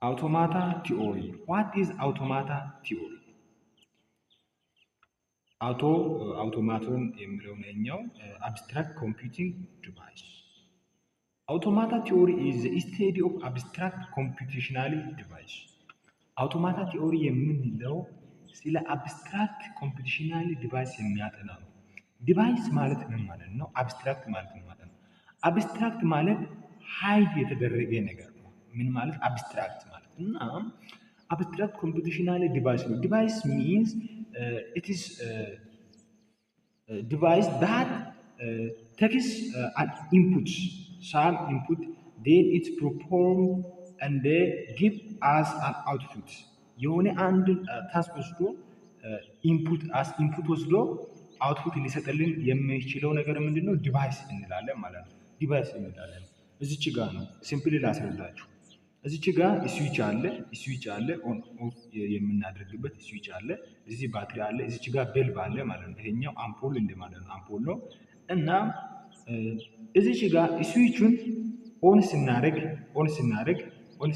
Automata theory. What is automata theory? አውቶማቶን የሚለው ነኛው abstract computing device. Automata theory is the study of abstract computational device. Automata theory የምንለው ስለ abstract computational device የሚያጠና ነው። ዲቫይስ ማለት ምን ማለት ነው? abstract ማለት ምን ማለት ነው? abstract ማለት ሃይድ የተደረገ ነገር ነው። ምን ማለት abstract ማለት እና abstract computational device ነው። device means it is device that takes an input, some input, then it perform and they give us an output. የሆነ አንድ ታስክ ወስዶ ኢንፑት ወስዶ አውትፑት ሊሰጥልን የሚችለው ነገር ምንድነው? ዲቫይስ እንላለን ማለት ነው። ዲቫይስ እንላለን። እዚች ጋር ነው ሲምፕሊ ላስረዳችሁ። እዚች ጋር ስዊች አለ ኦን ኦፍ የምናደርግበት ስዊች አለ። እዚህ ባትሪ አለ። እዚች ጋር ቤልብ አለ ማለት ነው። ይሄኛው አምፖል እንደማለት ነው። አምፖል ነው እና እዚች ጋር ስዊቹን ኦን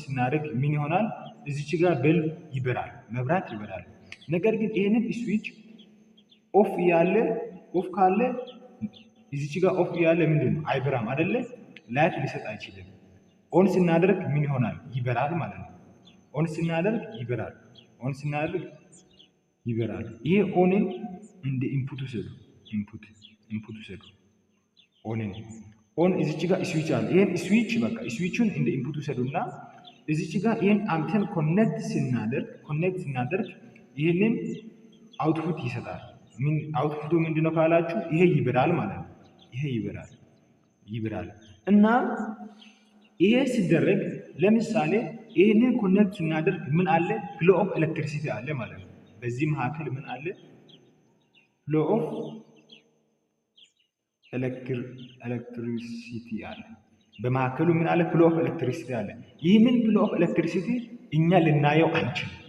ስናደርግ ምን ይሆናል? እዚች ጋር ቤልብ ይበራል፣ መብራት ይበራል። ነገር ግን ይሄንን ስዊች ኦፍ ካለ እዚች ጋር ኦፍ ያለ ምንድነው? አይበራም አይደለ? ላይት ሊሰጥ አይችልም። ኦን ስናደርግ ምን ይሆናል? ይበራል ማለት ነው። ኦን ስናደርግ ይበራል። ይሄ ኦንን እንደ ኢንፑት ውሰዱ። ኦን እዚች ጋር ስዊች አለ። ይሄን ስዊች በቃ ስዊቹን እንደ ኢንፑት ውሰዱና እዚች ጋር ይሄን አምተን ኮኔክት ስናደርግ ይሄንን አውትፑት ይሰጣል። ምን አውትፑቱ ምንድነው ካላችሁ ይሄ ይበራል ማለት ነው። ይሄ ይበራል እና ይሄ ሲደረግ ለምሳሌ ይሄንን ኮኔክት ስናደርግ ምን አለ? ፍሎ ኦፍ ኤሌክትሪሲቲ አለ ማለት ነው። በዚህ መካከል ምን አለ? ፍሎ ኦፍ ኤሌክትሪሲቲ አለ። በመካከሉ ምን አለ? ፍሎ ኦፍ ኤሌክትሪሲቲ አለ። ይህንን ፍሎ ኦፍ ኤሌክትሪሲቲ እኛ ልናየው አንችልም።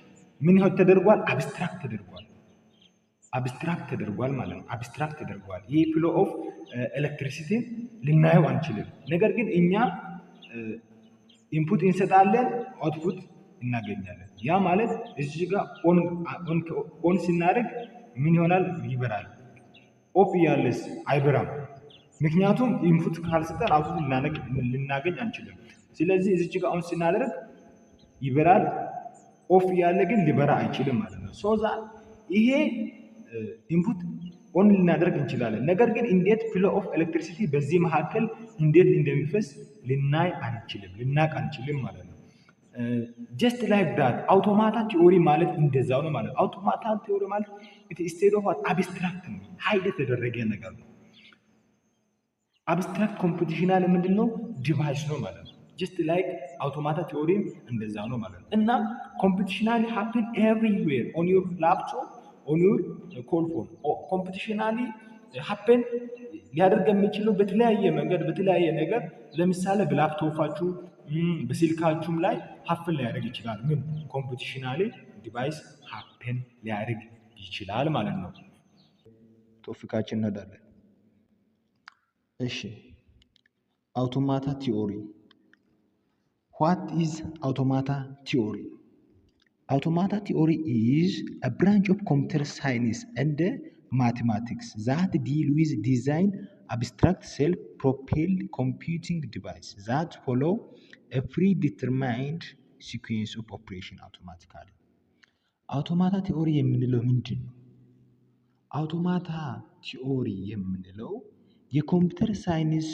ምን ተደርጓል? አብስትራክት ተደርጓል ማለት ነው። አብስትራክት ተደርጓል። ይህ ፍሎ ኦፍ ኤሌክትሪሲቲ ልናየው አንችልም። ነገር ግን እኛ ኢንፑት እንሰጣለን፣ አውትፑት እናገኛለን። ያ ማለት እዚህ ጋር ኦን ስናደርግ ምን ይሆናል? ይበራል። ኦፍ ያለስ አይበራም። ምክንያቱም ኢንፑት ካልሰጠን አውትፑት ልናገኝ አንችልም። ስለዚህ እዚህ ጋር ኦን ስናደርግ ይበራል፣ ኦፍ ያለ ግን ሊበራ አይችልም ማለት ነው። ሶዛ ይሄ ኢንፑት ኦን ልናደርግ እንችላለን። ነገር ግን እንዴት ፍሎ ኦፍ ኤሌክትሪሲቲ በዚህ መካከል እንዴት እንደሚፈስ ልናቅ አንችልም ማለት ነው። ጀስት ላይክ ዳት አውቶማታ ቲዮሪ ማለት እንደዛው ነው ማለት ነው። አውቶማታ ቲዮሪ ማለት ስቴት ኦፍ አብስትራክት ነው፣ ሀይል የተደረገ ነገር ነው። አብስትራክት ኮምፒቲሽናል ምንድነው? ዲቫይስ ነው ማለት ነው። ጀስት ላይክ አውቶማታ ቲዮሪ እንደዛ ነው ማለት ነው። እና ኮምፒቲሽናል ሃፕን ኤቭሪዌር ኦን ዩር ላፕቶፕ ኦን ዩር ኮልፎን ኮምፒቲሽናሊ ሀፕን ሊያደርግ የሚችለው በተለያየ መንገድ በተለያየ ነገር ለምሳሌ በላፕቶፓችሁ በስልካችሁም ላይ ሀፕን ሊያደርግ ይችላል። ምን ኮምፒቲሽናሊ ዲቫይስ ሀፕን ሊያደርግ ይችላል ማለት ነው። ቶፒካችን እንሄዳለን። እሺ አውቶማታ ቲዮሪ What is automata theory? Automata theory is a branch of computer science and mathematics that deal with design abstract self-propelled computing devices that follow a predetermined sequence of operation automatically. Automata theory የምንለው ምንድን ነው? አውቶማታ ቲዮሪ የምንለው የኮምፒውተር ሳይንስ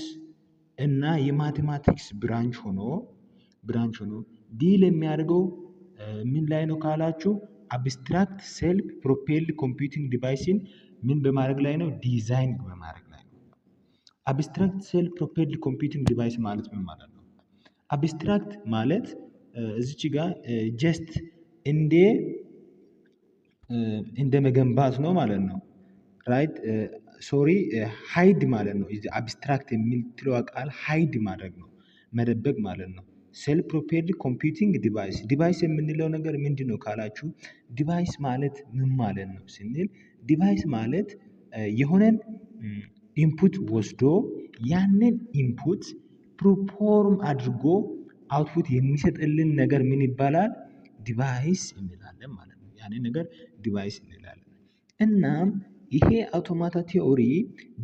እና የማቴማቲክስ ብራንች ሆኖ ዲል የሚያደርገው ምን ላይ ነው ካላችሁ አብስትራክት ሴልፍ ፕሮፔልድ ኮምፒውቲንግ ዲቫይስን ምን በማድረግ ላይ ነው? ዲዛይን በማድረግ ላይ ነው። አብስትራክት ሴልፍ ፕሮፔልድ ኮምፒውቲንግ ዲቫይስ ማለት ምን ማለት ነው? አብስትራክት ማለት እዚች ጋር ጀስት እንደ መገንባት ነው ማለት ነው። ራይት ሶሪ ሃይድ ማለት ነው። እዚህ አብስትራክት የሚለው ቃል ሃይድ ማድረግ ነው፣ መደበቅ ማለት ነው። ሴልፍ ፕሮፔልድ ኮምፒውቲንግ ዲቫይስ የምንለው ነገር ምንድን ነው ካላችሁ ዲቫይስ ማለት ምን ማለት ነው ስንል ዲቫይስ ማለት የሆነን ኢንፑት ወስዶ ያንን ኢንፑት ፕሮፖርም አድርጎ አውትፑት የሚሰጥልን ነገር ምን ይባላል? ዲቫይስ እንላለን ማለት ነው። ያንን ነገር ዲቫይስ እንላለን። እናም ይሄ አውቶማታ ቲዮሪ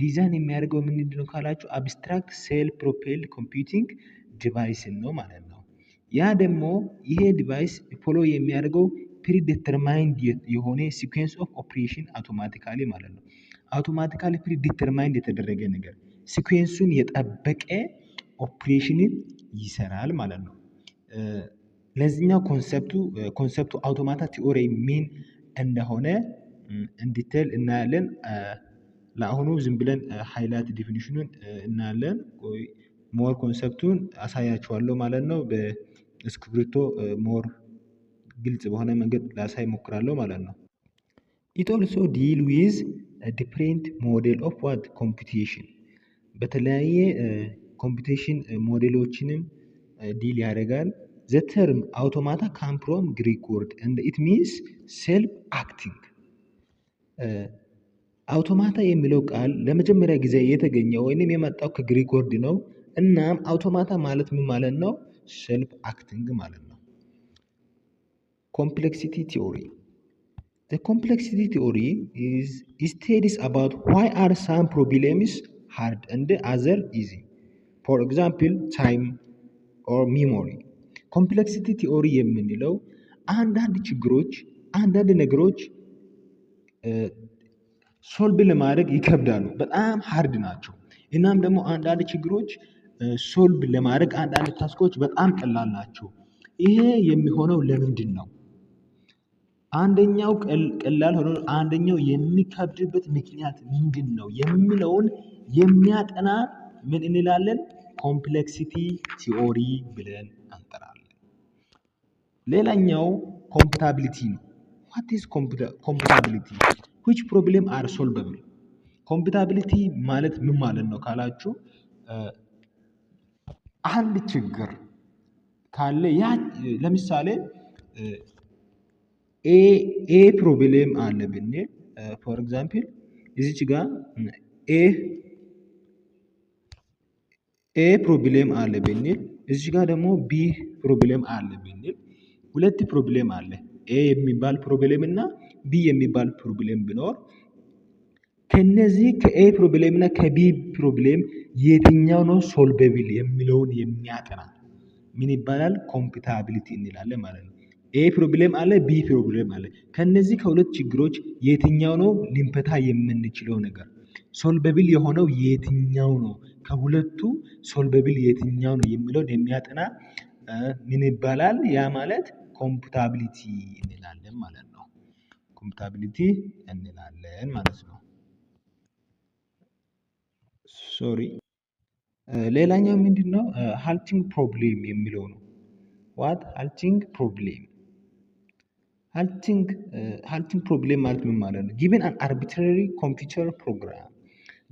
ዲዛይን የሚያደርገው ምንድነው ካላችሁ አብስትራክት ሴል ፕሮፔልድ ኮምፒውቲንግ ዲቫይስን ነው ማለት ነው። ያ ደግሞ ይሄ ዲቫይስ ፎሎ የሚያደርገው ፕሪዲተርማይንድ የሆነ ሲኩዌንስ ኦፍ ኦፕሬሽን አውቶማቲካሊ ማለት ነው። አውቶማቲካሊ ፕሪዲተርማይንድ የተደረገ ነገር ሲኩዌንሱን የጠበቀ ኦፕሬሽንን ይሰራል ማለት ነው። ለዚህኛው ኮንሰፕቱ አውቶማታ ቲዮሪ ምን እንደሆነ እንዲቴል እናያለን። ለአሁኑ ዝም ብለን ሃይላይት ዲፊኒሽኑን እናያለን። ሞር ኮንሰፕቱን አሳያችኋለሁ ማለት ነው። በእስክሪብቶ ሞር ግልጽ በሆነ መንገድ ላሳይ እሞክራለሁ ማለት ነው። ኢት ኦልሶ ዲል ዊዝ ዲፍሬንት ሞዴል ኦፍ ዋት ኮምፒውቴሽን በተለያየ ኮምፒውቴሽን ሞዴሎችንም ዲል ያደርጋል። ዘ ተርም አውቶማታ ካም ፍሮም ግሪክ ወርድ ኤንድ ኢት ሚንስ ሴልፍ አክቲንግ። አውቶማታ የሚለው ቃል ለመጀመሪያ ጊዜ የተገኘው ወይንም የመጣው ከግሪክ ወርድ ነው። እናም አውቶማታ ማለት ምን ማለት ነው? ሴልፍ አክቲንግ ማለት ነው። ኮምፕሌክሲቲ ቲዮሪ The complexity theory studies about why are some problems hard and other easy. For example, time or memory. ኮምፕሌክሲቲ ቲዮሪ የምንለው አንዳንድ ችግሮች አንዳንድ ነገሮች ሶልቭ ለማድረግ ይከብዳሉ፣ በጣም ሃርድ ናቸው። እናም ደግሞ አንዳንድ ችግሮች ሶልቭ ለማድረግ አንዳንድ ታስኮች በጣም ቀላል ናቸው። ይሄ የሚሆነው ለምንድን ነው? አንደኛው ቀላል ሆኖ አንደኛው የሚከብድበት ምክንያት ምንድን ነው የሚለውን የሚያጠና ምን እንላለን? ኮምፕሌክሲቲ ቲዮሪ ብለን እንጠራለን። ሌላኛው ኮምፓቲቢሊቲ ነው። ዋት ኢዝ ኮምፓቲቢሊቲ? which problem are solvable? ኮምፓቲቢሊቲ ማለት ምን ማለት ነው ካላችሁ አንድ ችግር ካለ ያ ለምሳሌ ኤ ፕሮብሌም አለ ብንል ፎር ኤግዛምፕል እዚች ጋር ኤ ፕሮብሌም አለ ብንል እዚች ጋር ደግሞ ቢ ፕሮብሌም አለ ብንል ሁለት ፕሮብሌም አለ። ኤ የሚባል ፕሮብሌም እና ቢ የሚባል ፕሮብሌም ቢኖር ከነዚህ ከኤ ፕሮብሌም እና ከቢ ፕሮብሌም የትኛው ነው ሶልቬብል የሚለውን የሚያጠና ምን ይባላል? ኮምፓቲቢሊቲ እንላለን ማለት ነው። ኤ ፕሮብሌም አለ፣ ቢ ፕሮብሌም አለ። ከነዚህ ከሁለት ችግሮች የትኛው ነው ልንፈታ የምንችለው ነገር? ሶልቬብል የሆነው የትኛው ነው? ከሁለቱ ሶልቬብል የትኛው ነው የሚለውን የሚያጠና ምን ይባላል? ያ ማለት ኮምፓቲቢሊቲ እንላለን ማለት ነው። ኮምፓቲቢሊቲ እንላለን ማለት ነው። ሶሪ ሌላኛው ምንድነው? ሃልቲንግ ፕሮብሌም የሚለው ነው። ዋት ሃልቲንግ ፕሮብሌም? ሃልቲንግ ፕሮብሌም ማለት ምን ማለት ነው? ጊቨን አን አርቢትራሪ ኮምፒውተር ፕሮግራም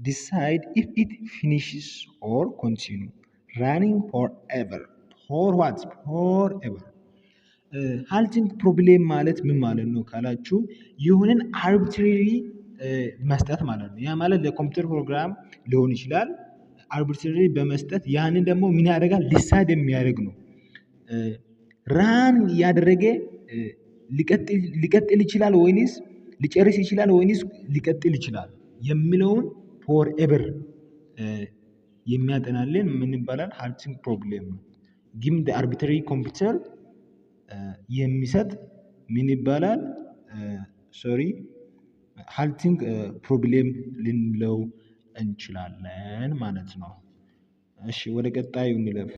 ዲሳይድ ኢፍ ኢት ፊኒሽስ ኦር ኮንቲኒው ራኒንግ ፎር ኤቨር ፎር ዋት ፎር ኤቨር። ሃልቲንግ ፕሮብሌም ማለት ምን ማለት ነው ካላችሁ የሆነን አርቢትራሪ መስጠት ማለት ነው። ያ ማለት ለኮምፒውተር ፕሮግራም ሊሆን ይችላል። አርቢትራሪ በመስጠት ያንን ደግሞ ምን ያደርጋል? ዲሳይድ የሚያደርግ ነው። ራን ያደረገ ሊቀጥል ይችላል ወይንስ ሊጨርስ ይችላል ወይንስ ሊቀጥል ይችላል የሚለውን ፎር ኤቨር የሚያጠናልን ምን ይባላል? ሃልቲንግ ፕሮብሌም ነው። ጊቭን ዘ አርቢትራሪ ኮምፒውተር የሚሰጥ ምን ይባላል? ሶሪ ሃልቲንግ ፕሮብሌም ልንለው እንችላለን ማለት ነው። እሺ ወደ ቀጣዩ እንለፍ።